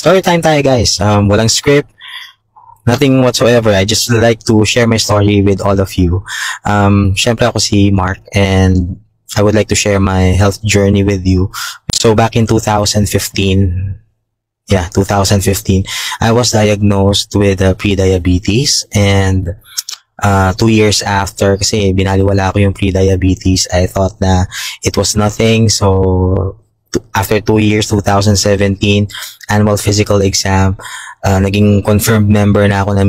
Story time tayo guys. Walang script, nothing whatsoever. I just like to share my story with all of you. Syempre ako si Mark and I would like to share my health journey with you. So back in 2015, I was diagnosed with pre-diabetes and 2 years after, kasi binaliwala ko yung pre-diabetes, I thought na it was nothing. So after 2 years, 2017, annual physical exam, naging confirmed member na ako ng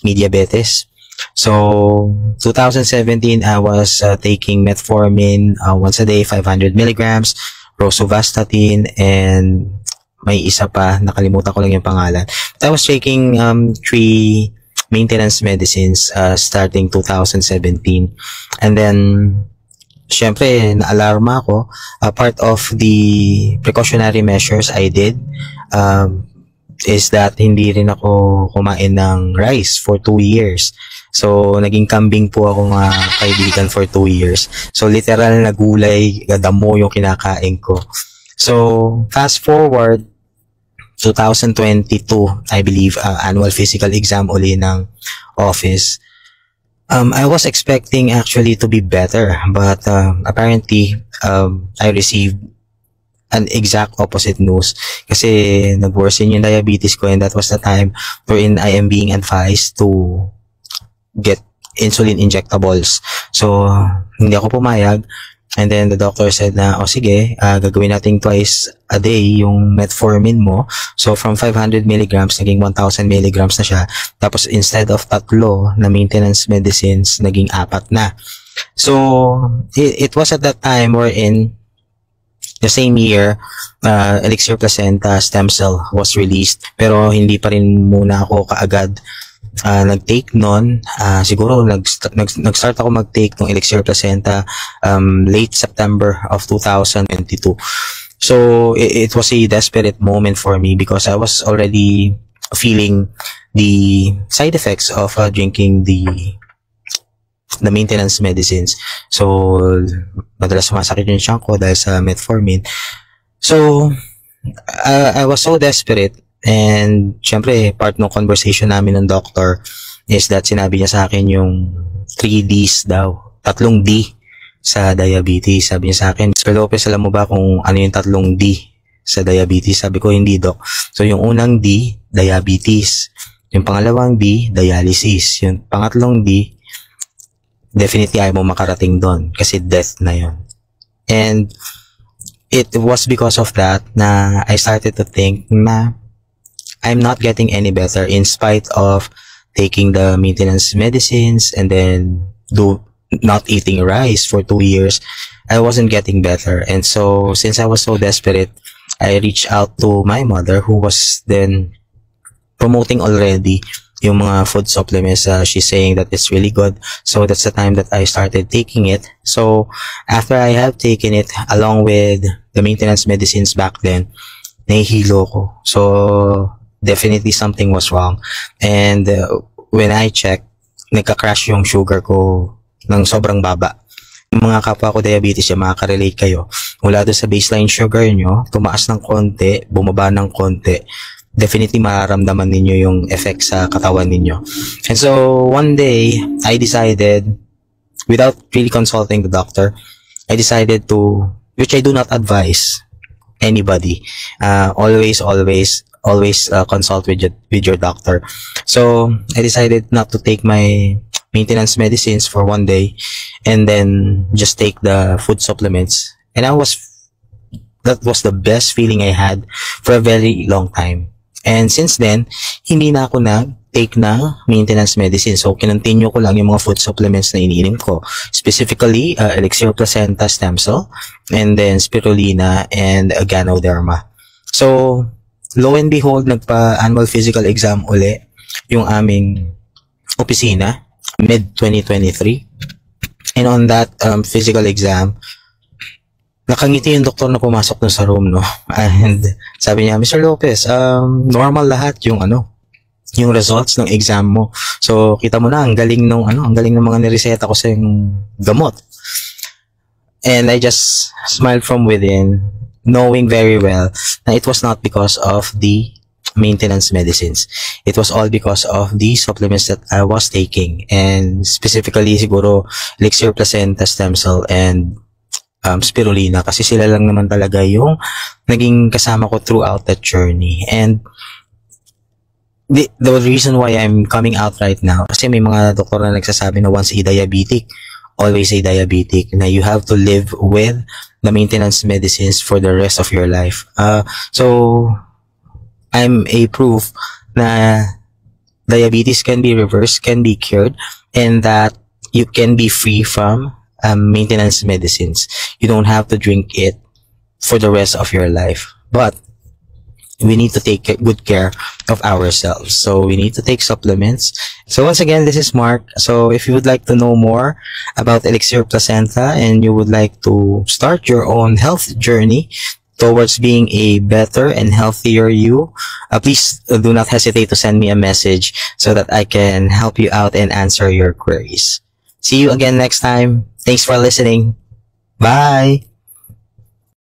Mediabetes. So 2017, I was taking metformin once a day, 500 milligrams, rosuvastatin, and may isa pa, nakalimutan ko lang yung pangalan. But I was taking 3 maintenance medicines starting 2017. And then, syempre, na-alarma ako. Part of the precautionary measures I did is that hindi rin ako kumain ng rice for 2 years. So, naging kambing po ako mga kaibigan for 2 years. So, literal na gulay, damo yung kinakain ko. So, fast forward, 2022, I believe, annual physical exam uli ng office. I was expecting actually to be better, but apparently, I received an exact opposite news. Kasi nag-worsen yung diabetes ko and that was the time wherein I am being advised to get insulin injectables. So, hindi ako pumayag. And then the doctor said na, sige, gagawin natin twice a day yung metformin mo. So from 500 milligrams, naging 1,000 milligrams na siya. Tapos instead of 3 na maintenance medicines, naging 4 na. So it was at that time wherein the same year, Elixir Placenta stem cell was released. Pero hindi pa rin muna ako kaagad nag-take nun. Siguro nag-start ako mag-take ng Elixir Placenta late September of 2022. So it was a desperate moment for me because I was already feeling the side effects of drinking the maintenance medicines. So madalas sumasakit yung tiyan ko dahil sa metformin. So I was so desperate. And syempre, part ng conversation namin ng doctor is that sinabi niya sa akin yung 3 Ds daw. 3 D sa diabetes. Sabi niya sa akin, Sir Lopez, alam mo ba kung ano yung 3 D sa diabetes? Sabi ko, hindi, Doc. So yung unang D, diabetes. Yung pangalawang D, dialysis. Yung pangatlong D, definitely ayaw mo makarating doon kasi death na yun. And it was because of that na I started to think na I'm not getting any better in spite of taking the maintenance medicines and then not eating rice for 2 years. I wasn't getting better. And so, since I was so desperate, I reached out to my mother who was then promoting already yung mga food supplements. She's saying that it's really good. So, that's the time that I started taking it. So, after I have taken it along with the maintenance medicines back then, nahihilo ko. So, definitely something was wrong. And when I checked, nagka-crash yung sugar ko ng sobrang baba. Yung mga kapwa ko diabetes, yung makaka-relate kayo. Mula doon sa baseline sugar nyo, tumaas ng konti, bumaba ng konti. Definitely mararamdaman ninyo yung effect sa katawan ninyo. And so, one day, I decided, without really consulting the doctor, I decided to, which I do not advise anybody, always consult with your doctor. So I decided not to take my maintenance medicines for 1 day and then just take the food supplements. And that was the best feeling I had for a very long time. And since then, hindi na ako nag-take ng maintenance medicine. So kinontinue ko lang yung mga food supplements na iniinom ko. Specifically, Elixir Placenta stem cell, and then Spirulina and Ganoderma. So lo and behold, nagpa-annual physical exam uli yung aming opisina, mid-2023. And on that physical exam, nakangiti yung doktor na pumasok dun sa room, no? And sabi niya, Mr. Lopez, normal lahat yung yung results ng exam mo. So, kita mo na, ang galing ng mga nireseta ko sa yung gamot. And I just smiled from within, knowing very well na it was not because of the maintenance medicines. It was all because of the supplements that I was taking, and specifically siguro Elixir Placenta Stem Cell and Spirulina, kasi sila lang naman talaga yung naging kasama ko throughout that journey. And the reason why I'm coming out right now, kasi may mga doktor na nagsasabi na once a diabetic, always a diabetic, na you have to live with the maintenance medicines for the rest of your life. So I'm a proof na diabetes can be reversed, can be cured, and that you can be free from maintenance medicines. You don't have to drink it for the rest of your life. But we need to take good care of ourselves. So we need to take supplements. So once again, this is Mark. So if you would like to know more about Elixir Placenta and you would like to start your own health journey towards being a better and healthier you, please do not hesitate to send me a message so that I can help you out and answer your queries. See you again next time. Thanks for listening. Bye.